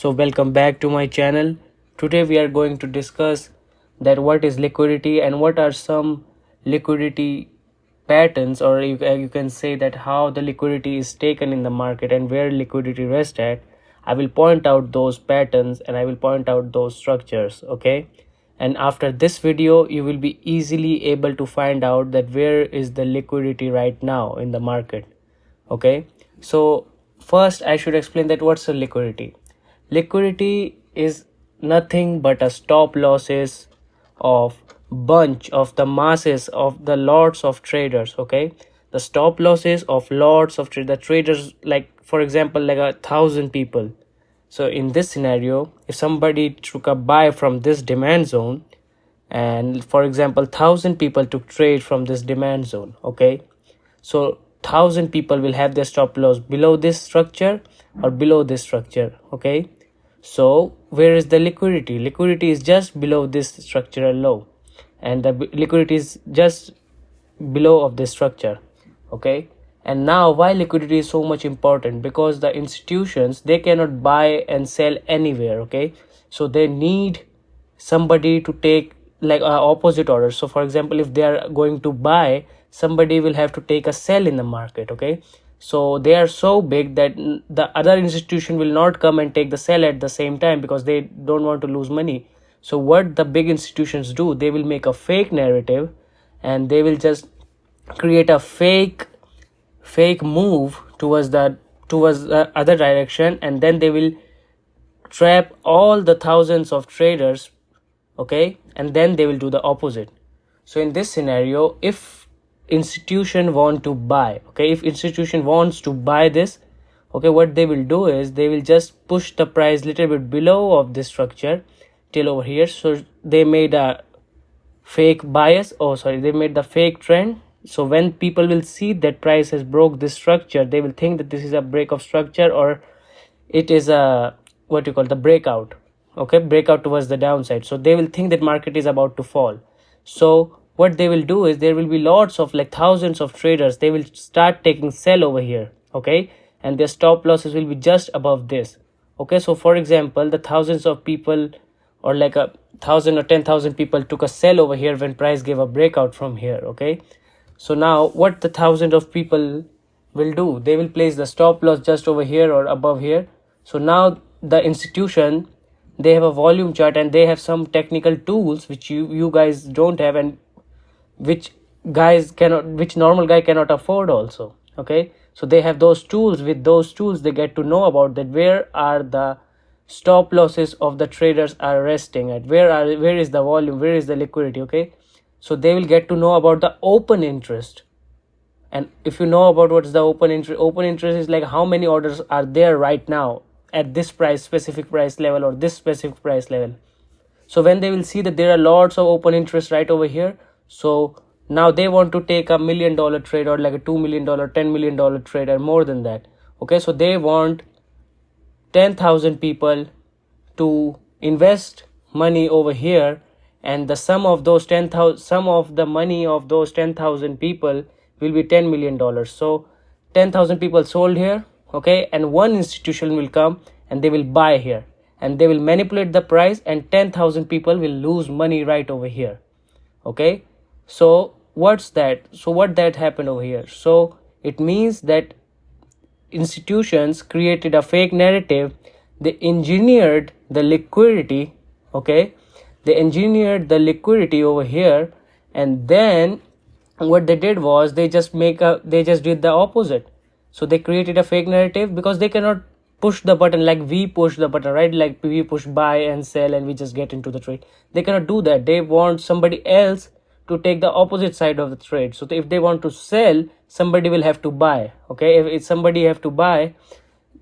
So welcome back to my channel. Today we are going to discuss that what is liquidity and what are some liquidity patterns, or you can say that how the liquidity is taken in the market and where liquidity rests at. I will point out those patterns and I will point out those structures, okay? And after this video you will be easily able to find out that where is the liquidity right now in the market, okay? So first I should explain that what's a liquidity. Liquidity is nothing but a stop losses of bunch of the masses of the lots of traders, okay? The stop losses of lots of the traders, like for example like 1,000 people. So in this scenario, if somebody took a buy from this demand zone, and for example 1,000 people took trade from this demand zone, okay? So 1,000 people will have their stop loss below this structure or below this structure, okay? So where is the liquidity? Liquidity is just below this structural low, and the liquidity is just below of this structure, okay? And now why liquidity is so much important? Because the institutions, they cannot buy and sell anywhere, okay? So they need somebody to take like opposite order. So for example, if they are going to buy, somebody will have to take a sell in the market, okay? So they are so big that the other institution will not come and take the sell at the same time because they don't want to lose money. So what the big institutions do, they will make a fake narrative and they will just create a fake move towards the other direction, and then they will trap all the thousands of traders, okay? And then they will do the opposite. So in this scenario, if institution want to buy, okay, if institution wants to buy this, okay, what they will do is they will just push the price little bit below of this structure till over here. So they made a fake bias, they made the fake trend. So when people will see that price has broke this structure, they will think that this is a break of structure, or it is a what you call the breakout, okay, breakout towards the downside. So they will think that market is about to fall. So what they will do is there will be lots of like thousands of traders, they will start taking sell over here, okay? And their stop losses will be just above this, okay? So for example, the thousands of people, or like 1,000 or 10,000 people took a sell over here when price gave a breakout from here, okay? So now what the thousands of people will do, they will place the stop loss just over here or above here. So now the institution, they have a volume chart and they have some technical tools which you guys don't have, and which normal guy cannot afford also, okay? So they have those tools. With those tools they get to know about that where are the stop losses of the traders are resting at, where is the volume, where is the liquidity, okay? So they will get to know about the open interest. And if you know about what is the open interest is like how many orders are there right now at this specific price level or this specific price level. So when they will see that there are lots of open interest right over here, so now they want to take $1 million trade or like a $2 million, $10 million trade, or more than that, okay? So they want 10,000 people to invest money over here, and the sum of the money of those 10,000 people will be $10 million. So 10,000 people sold here, okay, and one institution will come and they will buy here, and they will manipulate the price, and 10,000 people will lose money right over here, okay? So what's that? So what that happened over here? So it means that institutions created a fake narrative. They engineered the liquidity, okay? They engineered the liquidity over here, and then what they did was they just did the opposite. So they created a fake narrative because they cannot push the button like we push the button, right? Like we push buy and sell and we just get into the trade. They cannot do that. They want somebody else to take the opposite side of the trade. So if they want to sell, somebody will have to buy, okay? If somebody have to buy,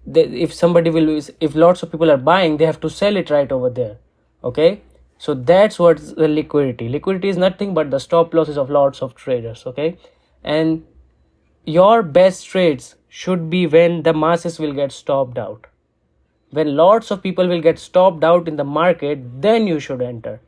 if lots of people are buying, they have to sell it right over there, okay? So that's what's the liquidity. Liquidity is nothing but the stop losses of lots of traders, okay? And your best trades should be when the masses will get stopped out. When lots of people will get stopped out in the market, then you should enter.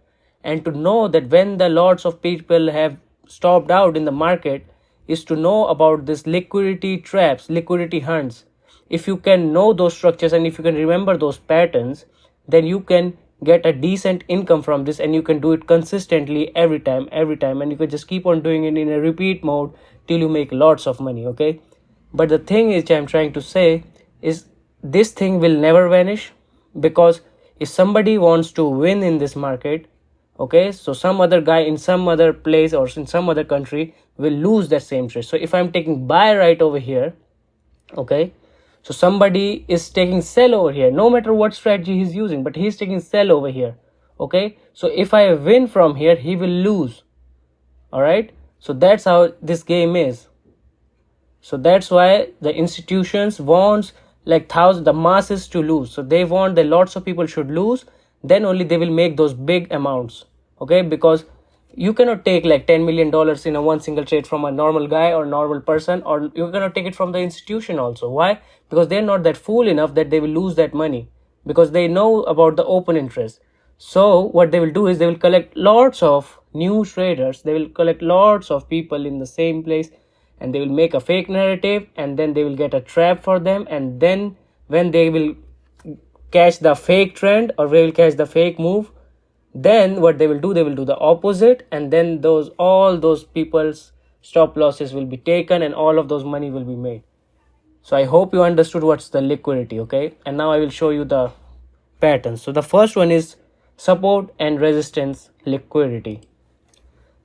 And to know that when the lots of people have stopped out in the market is to know about this liquidity traps, liquidity hunts. if you can know those structures and if you can remember those patterns, then you can get a decent income from this, and you can do it consistently every time, and you can just keep on doing it in a repeat mode till you make lots of money. Okay, but the thing is, I'm trying to say is, this thing will never vanish, because if somebody wants to win in this market, okay, so some other guy in some other place or in some other country will lose that same trade. So if I'm taking buy right over here, okay, so somebody is taking sell over here, no matter what strategy he's using, but he's taking sell over here. Okay, so if I win from here, he will lose. All right, so that's how this game is. So that's why the institutions wants like thousands, the masses to lose. So they want that lots of people should lose, then only they will make those big amounts. Okay, because you cannot take like $10 million in a one single trade from a normal guy or normal person, or you cannot take it from the institution also. Why? Because they're not that fool enough that they will lose that money, because they know about the open interest. So what they will do is they will collect lots of new traders, they will collect lots of people in the same place, and they will make a fake narrative, and then they will get a trap for them, and then when they will catch the fake trend or they will catch the fake move, then what they will do, they will do the opposite, and then all those people's stop losses will be taken and all of those money will be made. So I hope you understood what's the liquidity. Okay, and now I will show you the patterns. So the first one is support and resistance liquidity.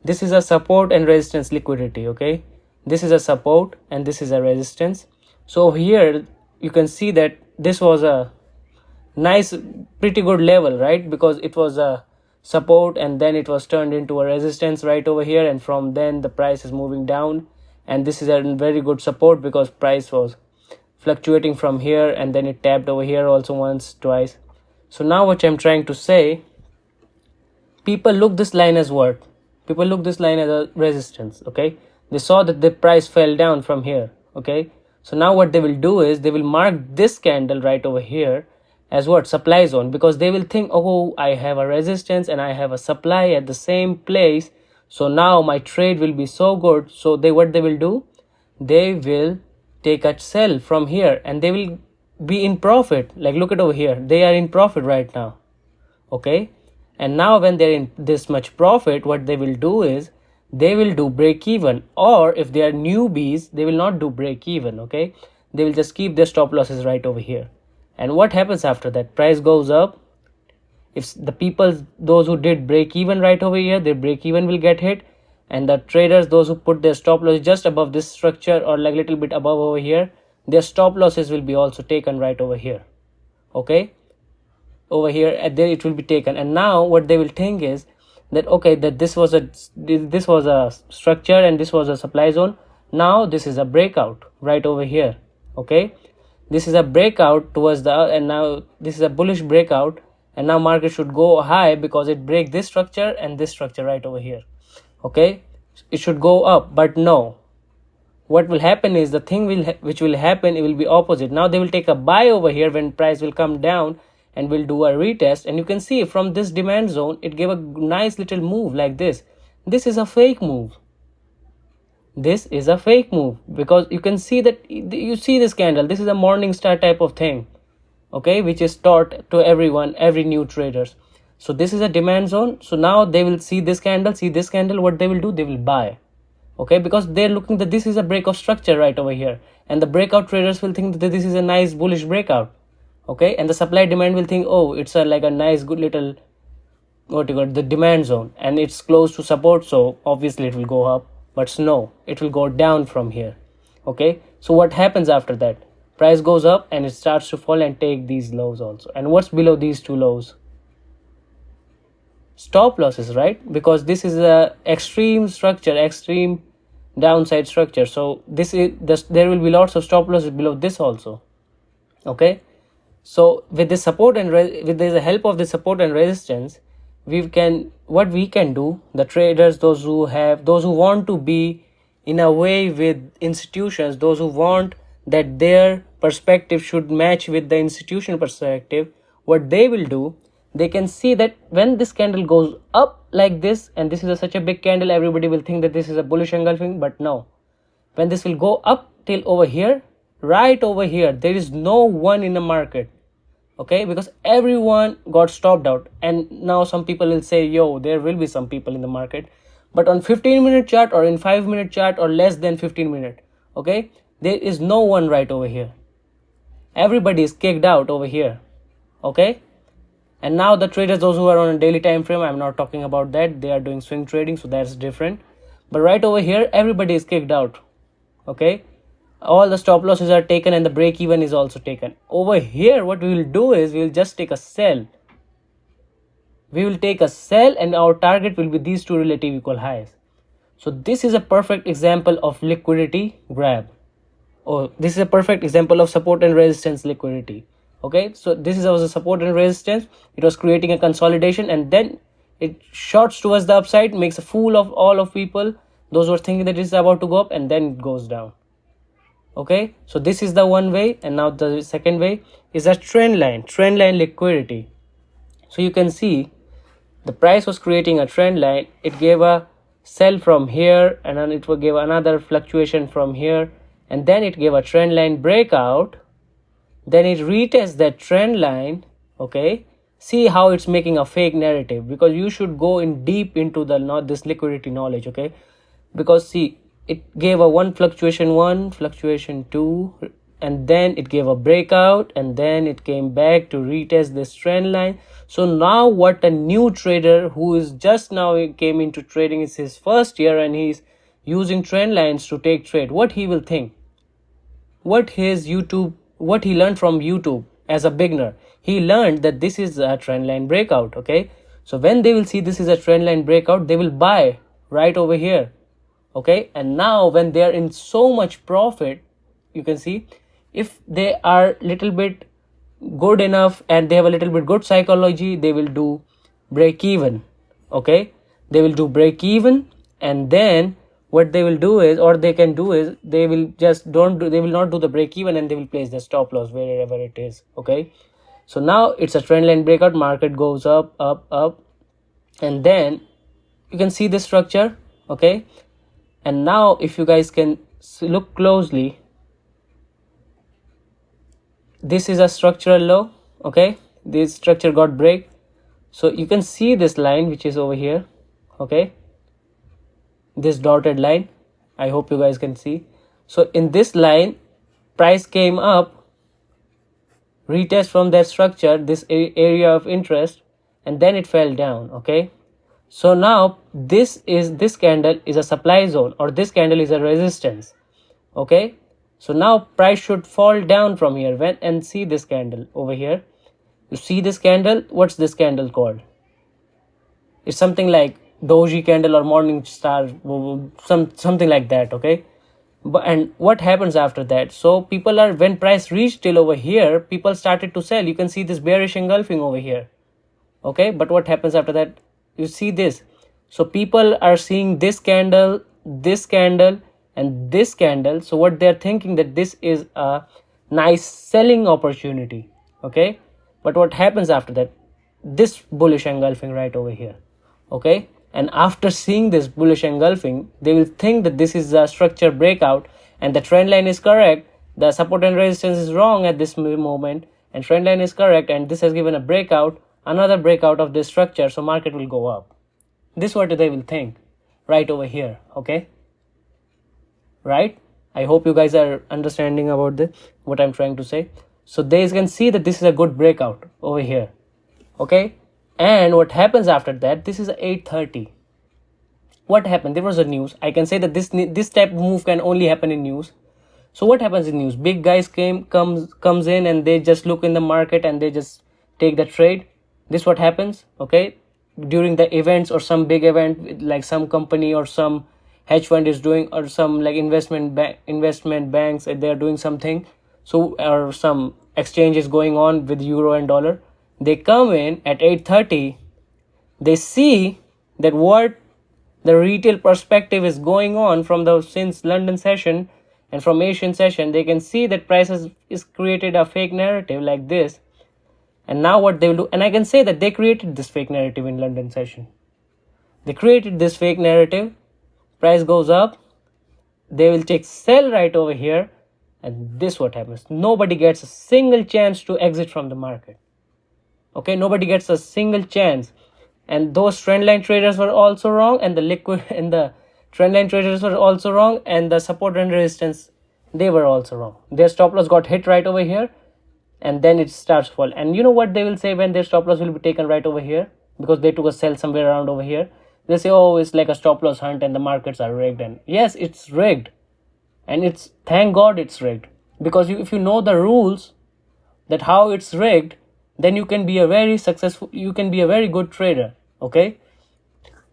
This is a support and resistance liquidity. Okay, this is a support and this is a resistance. So here you can see that this was a nice, pretty good level, right? Because it was a support and then it was turned into a resistance right over here, and from then the price is moving down, and this is a very good support because price was fluctuating from here, and then it tapped over here also once, twice. So now what I'm trying to say, people look this line as what? People look this line as a resistance. Okay, they saw that the price fell down from here. Okay, so now what they will do is they will mark this candle right over here as what? Supply zone, because they will think, oh, I have a resistance and I have a supply at the same place, so now my trade will be so good. So what they will do, they will take a sell from here and they will be in profit. Like look at over here, they are in profit right now. Okay, and now when they're in this much profit, what they will do is they will do break even, or if they are newbies, they will not do break even. Okay, they will just keep their stop losses right over here. And what happens after that? Price goes up. If the people, those who did break even right over here, their break even will get hit, and the traders, those who put their stop loss just above this structure or like little bit above over here, their stop losses will be also taken right over here. Okay, over here it will be taken, and now what they will think is that, okay, that this was a structure and this was a supply zone. Now this is a breakout right over here. Okay, this is a breakout towards the, and now this is a bullish breakout, and now market should go high because it break this structure and this structure right over here. Okay, it should go up, but no, what will happen is the thing which will happen, it will be opposite. Now they will take a buy over here when price will come down and will do a retest, and you can see from this demand zone it gave a nice little move like this. This is a fake move. This is a fake move, because you can see that, you see this candle, this is a morning star type of thing, okay, which is taught to everyone, every new traders. So this is a demand zone. So now they will see this candle, what they will do, they will buy. Okay, because they're looking that this is a break of structure right over here, and the breakout traders will think that this is a nice bullish breakout. Okay, and the supply demand will think, oh, it's like a nice good little, what you got, the demand zone, and it's close to support, so obviously it will go up. But no, it will go down from here. Okay, so what happens after that? Price goes up and it starts to fall and take these lows also. And what's below these two lows? Stop losses, right? Because this is a extreme structure, extreme downside structure. So there will be lots of stop losses below this also. Okay, so with the support and with the help of the support and resistance, what we can do, the traders, those who want to be in a way with institutions, those who want that their perspective should match with the institutional perspective, what they will do, they can see that when this candle goes up like this, and this is such a big candle, everybody will think that this is a bullish engulfing, but no, when this will go up till over here, right over here. There is no one in the market, okay, because everyone got stopped out. And now some people will say, yo, there will be some people in the market, but on 15-minute chart or in 5-minute chart or less than 15-minute, okay, there is no one right over here. Everybody is kicked out over here, okay. And now the traders, those who are on a daily time frame, I'm not talking about that, they are doing swing trading, so that's different. But right over here, everybody is kicked out, okay. All the stop losses are taken and the break even is also taken. Over here, what we will do is we will just take a sell. We will take a sell and our target will be these two relative equal highs. So this is a perfect example of liquidity grab. Oh, this is a perfect example of support and resistance liquidity. Okay, so this is also support and resistance. It was creating a consolidation and then it shorts towards the upside, makes a fool of all of people, those who are thinking that it is about to go up, and then it goes down. Okay, so this is the one way. And now the second way is a trend line liquidity. So you can see the price was creating a trend line. It gave a sell from here and then it will give another fluctuation from here, and then it gave a trend line breakout, then it retests that trend line. Okay, see how it's making a fake narrative, because you should go in deep into the not this liquidity knowledge. Okay, because see, it gave a one fluctuation two, and then it gave a breakout, and then it came back to retest this trend line. So now what a new trader who is just now came into trading, is his first year and he's using trend lines to take trade, what he will think, what he learned from YouTube as a beginner. He learned that this is a trend line breakout. Okay, so when they will see this is a trend line breakout, they will buy right over here. Okay, and now when they are in so much profit, you can see if they are little bit good enough and they have a little bit good psychology, they will do break even. Okay, they will do break even, and then what they will do is, or they can do is, they will just they will not do the break even and they will place the stop loss wherever it is. Okay, so now it's a trend line breakout, market goes up, and then you can see this structure. Okay, and now if you guys can look closely, this is a structural low. Okay, this structure got break, so you can see this line which is over here. Okay, this dotted line, I hope you guys can see. So in this line, price came up, retest from that structure, this area of interest, and then it fell down. Okay, so now this candle is a supply zone, or this candle is a resistance. Okay, so now price should fall down from here. When and see this candle over here, you see this candle, what's this candle called? It's something like doji candle or morning star, something like that. Okay, but and what happens after that? So people are, when price reached till over here, people started to sell. You can see this bearish engulfing over here. Okay, but what happens after that? You see this. So people are seeing this candle, and this candle. So what they're thinking, that this is a nice selling opportunity. Okay, but what happens after that? This bullish engulfing right over here. Okay, and after seeing this bullish engulfing, they will think that this is a structure breakout and the trend line is correct, the support and resistance is wrong at this moment, and trend line is correct, and this has given a breakout, another breakout of this structure, so market will go up. This is what they will think right over here. Okay, right, I hope you guys are understanding about this, what I'm trying to say. So they can see that this is a good breakout over here. Okay, and what happens after that? This is 8:30. What happened? There was a news. I can say that this type of move can only happen in news. So what happens in news? Big guys comes in and they just look in the market and they just take the trade. This what happens. Okay, during the events or some big event, like some company or some hedge fund is doing, or some like investment banks, they are doing something. So or some exchange is going on with euro and dollar. They come in at 8:30. They see that what the retail perspective is going on from the since London session and from Asian session. They can see that prices is created a fake narrative like this. And now what they will do, and I can say that they created this fake narrative in London session. They created this fake narrative. Price goes up. They will take sell right over here. and this what happens. Nobody gets a single chance to exit from the market. Okay, nobody gets a single chance. And those trendline traders were also wrong, and the liquid and the trendline traders were also wrong, and the support and resistance, they were also wrong. Their stop loss got hit right over here, and then it starts fall. And you know what they will say when their stop loss will be taken right over here, because they took a sell somewhere around over here? They say, oh, it's like a stop loss hunt and the markets are rigged. And yes, it's rigged, and it's, thank god it's rigged, because if you know the rules that how it's rigged, then you can be a very successful, you can be a very good trader. Okay,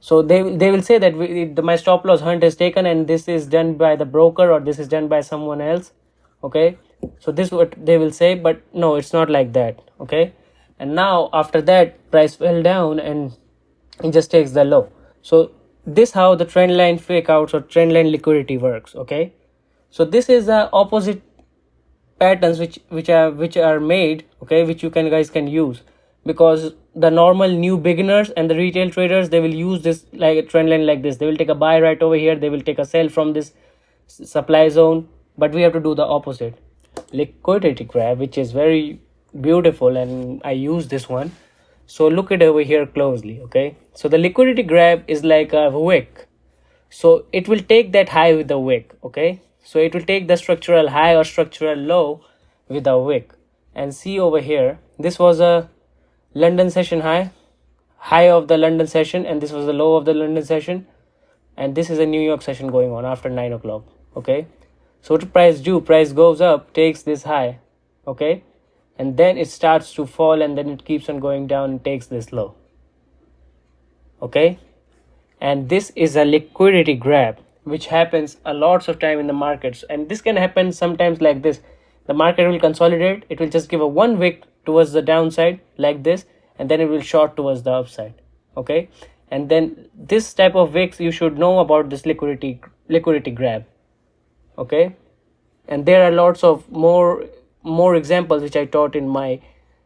so they will say that my stop loss hunt is taken, and this is done by the broker, or this is done by someone else. Okay, so this is what they will say, but no, it's not like that. Okay, and now after that price fell down and it just takes the low. So this how the trend line fake outs or trend line liquidity works. Okay, so this is the opposite patterns which are made, okay, which you guys can use, because the normal new beginners and the retail traders, they will use this like a trend line like this. They will take a buy right over here, they will take a sell from this supply zone, but we have to do the opposite. Liquidity grab, which is very beautiful, and I use this one. So look at over here closely. Okay, so the liquidity grab is like a wick, so it will take that high with the wick. Okay, so it will take the structural high or structural low with a wick. And see over here, this was a London session high of the London session, and this was the low of the London session, and this is a New York session going on after 9 o'clock. Okay, so what price do? Price goes up, takes this high, okay, and then it starts to fall, and then it keeps on going down and takes this low. Okay, and this is a liquidity grab, which happens a lots of time in the markets, and this can happen sometimes like this. The market will consolidate, it will just give a one wick towards the downside like this, and then it will short towards the upside. Okay, and then this type of wicks, you should know about this liquidity grab. Okay, and there are lots of more examples which I taught in my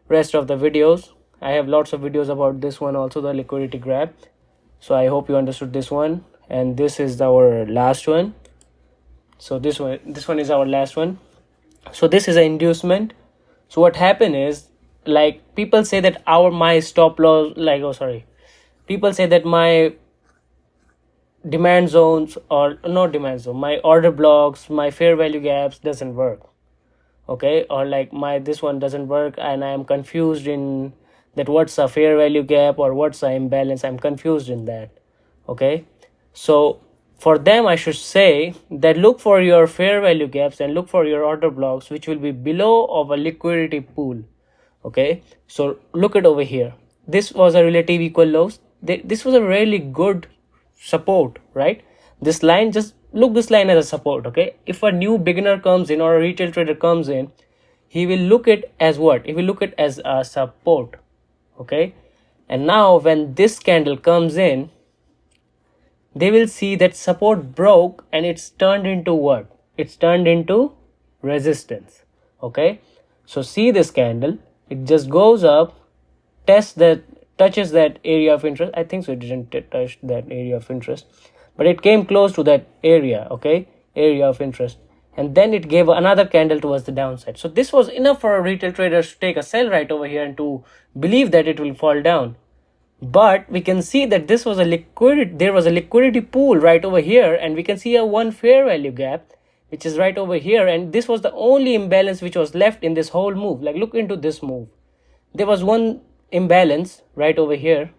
rest of the videos. I have lots of videos about this one also, the liquidity grab. So I hope you understood this one, and this is our last one. So this one is our last one. So this is an inducement. So what happened is, like, people say that my stop loss, like, oh sorry, people say that my demand zones, or not demand zone, my order blocks, my fair value gaps doesn't work. Okay, or like this one doesn't work, and I am confused in that what's a fair value gap or what's a imbalance. I'm confused in that. Okay, so for them I should say that look for your fair value gaps and look for your order blocks which will be below of a liquidity pool. Okay, so look at over here, this was a relative equal lows. This was a really good support, right? This line, just look this line as a support. Okay, if a new beginner comes in or a retail trader comes in, he will look it as what? He will look it as a support. Okay, and now when this candle comes in, they will see that support broke and it's turned into what? It's turned into resistance. Okay, so see this candle, it just goes up, touches that area of interest. I think so it didn't touch that area of interest, but it came close to that area. Okay, area of interest, and then it gave another candle towards the downside. So this was enough for a retail trader to take a sell right over here and to believe that it will fall down. But we can see that there was a liquidity pool right over here, and we can see a one fair value gap which is right over here, and this was the only imbalance which was left in this whole move. Like, look into this move, there was one imbalance right over here.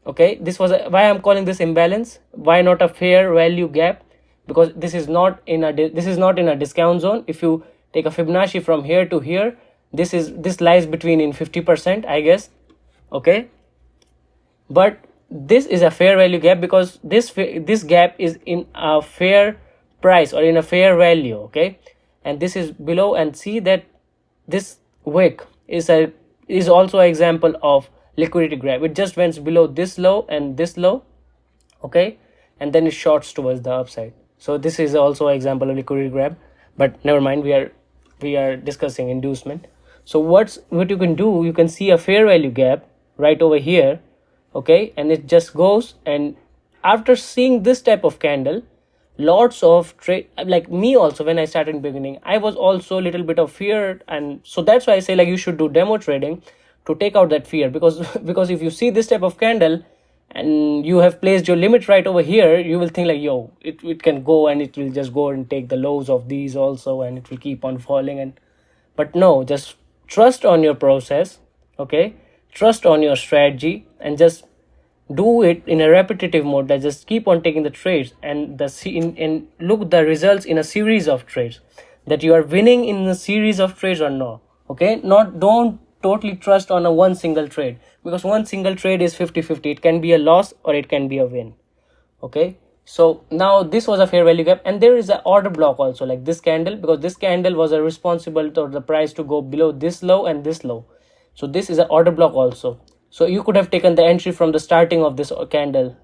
Okay, this was why I'm calling this imbalance. Why not a fair value gap? Because this is not in a discount zone. If you take a Fibonacci from here to here, this lies between in 50%, I guess. Okay, but this is a fair value gap because this gap is in a fair price or in a fair value. Okay, and this is below, and see that this wick is also an example of liquidity grab. It just went below this low and this low. Okay, and then it shorts towards the upside. So this is also an example of liquidity grab, but never mind, we are discussing inducement. So what you can do, you can see a fair value gap right over here. Okay, and it just goes, and after seeing this type of candle, lots of trade. Like me also, when I started in beginning, I was also a little bit of fear, and so that's why I say like you should do demo trading to take out that fear, because because if you see this type of candle and you have placed your limit right over here, you will think like, yo, it can go and it will just go and take the lows of these also, and it will keep on falling. And but no, just trust on your process, okay, trust on your strategy, and just do it in a repetitive mode, that just keep on taking the trades, and and look the results in a series of trades, that you are winning in a series of trades or no. Okay, not don't totally trust on a one single trade, because one single trade is 50-50. It can be a loss or it can be a win. Okay, so now this was a fair value gap, and there is an order block also, like this candle, because this candle was a responsible for the price to go below this low and this low. So this is an order block also. So you could have taken the entry from the starting of this candle,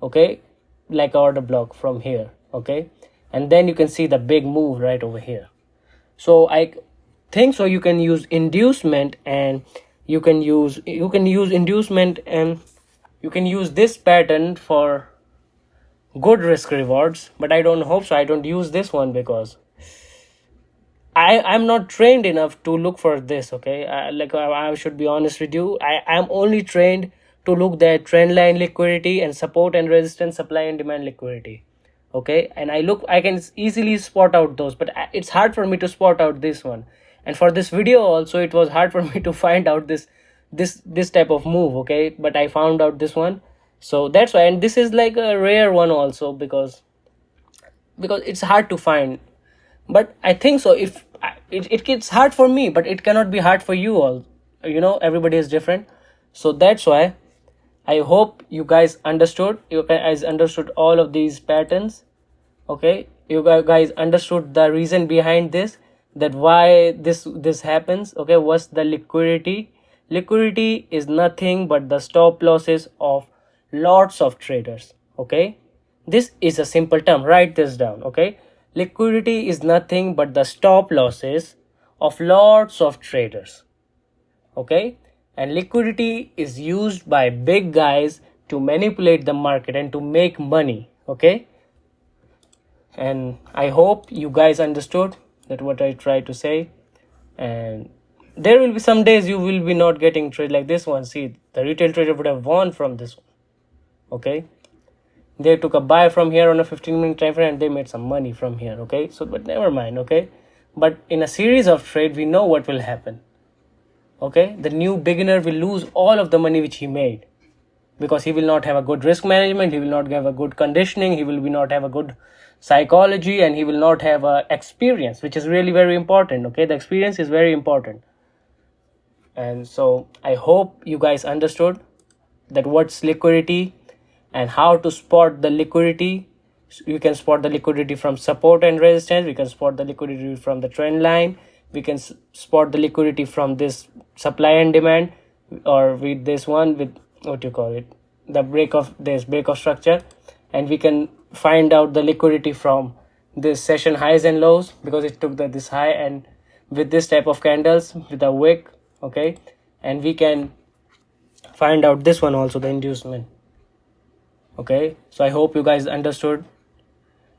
okay, like order block from here, okay, and then you can see the big move right over here. So I think so you can use inducement, and you can use inducement, and you can use this pattern for good risk rewards. But I don't hope so. I don't use this one because I'm not trained enough to look for this. Okay, I should be honest with you. I'm only trained to look at trend line liquidity and support and resistance, supply and demand liquidity. Okay, and I can easily spot out those, but it's hard for me to spot out this one. And for this video also, it was hard for me to find out this type of move. Okay, but I found out this one, so that's why. And this is like a rare one also, because it's hard to find. But I think so, if it gets hard for me, but it cannot be hard for you all, everybody is different. So that's why I hope you guys understood all of these patterns. Okay, you guys understood the reason behind this, that why this happens. Okay, what's the liquidity is nothing but the stop losses of lots of traders. Okay, this is a simple term, write this down. Okay, liquidity is nothing but the stop losses of lots of traders. Okay, and liquidity is used by big guys to manipulate the market and to make money. Okay, and I hope you guys understood that what I tried to say. And there will be some days you will be not getting trade like this one. See, the retail trader would have won from this one. Okay, they took a buy from here on a 15-minute time frame and they made some money from here. Okay, so but never mind. Okay, but in a series of trade, we know what will happen. Okay, the new beginner will lose all of the money which he made, because he will not have a good risk management, he will not have a good conditioning, he will not have a good psychology, and he will not have a experience, which is really very important. Okay, the experience is very important. And so I hope you guys understood that what's liquidity and how to spot the liquidity. You can spot the liquidity from support and resistance, we can spot the liquidity from the trend line, we can spot the liquidity from this supply and demand, or with this one, with what you call it, the break of structure. And we can find out the liquidity from this session highs and lows, because it took this high and with this type of candles with a wick. Okay, and we can find out this one also, the inducement. Okay, so I hope you guys understood.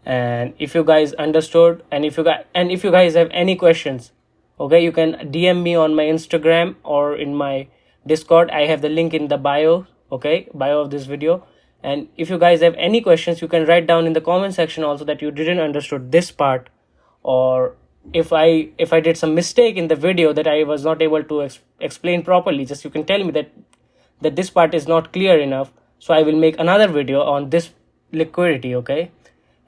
And if you guys understood, and if you guys have any questions, okay, you can DM me on my Instagram or in my Discord. I have the link in the bio of this video. And if you guys have any questions, you can write down in the comment section also that you didn't understood this part, or if I did some mistake in the video that I was not able to explain properly, just you can tell me that this part is not clear enough, so I will make another video on this liquidity. Okay,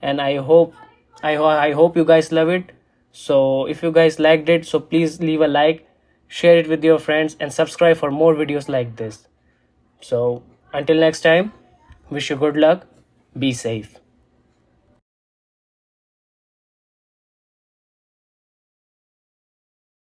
and I hope you guys love it. So if you guys liked it, so please leave a like, share it with your friends, and subscribe for more videos like this. So until next time, wish you good luck, be safe.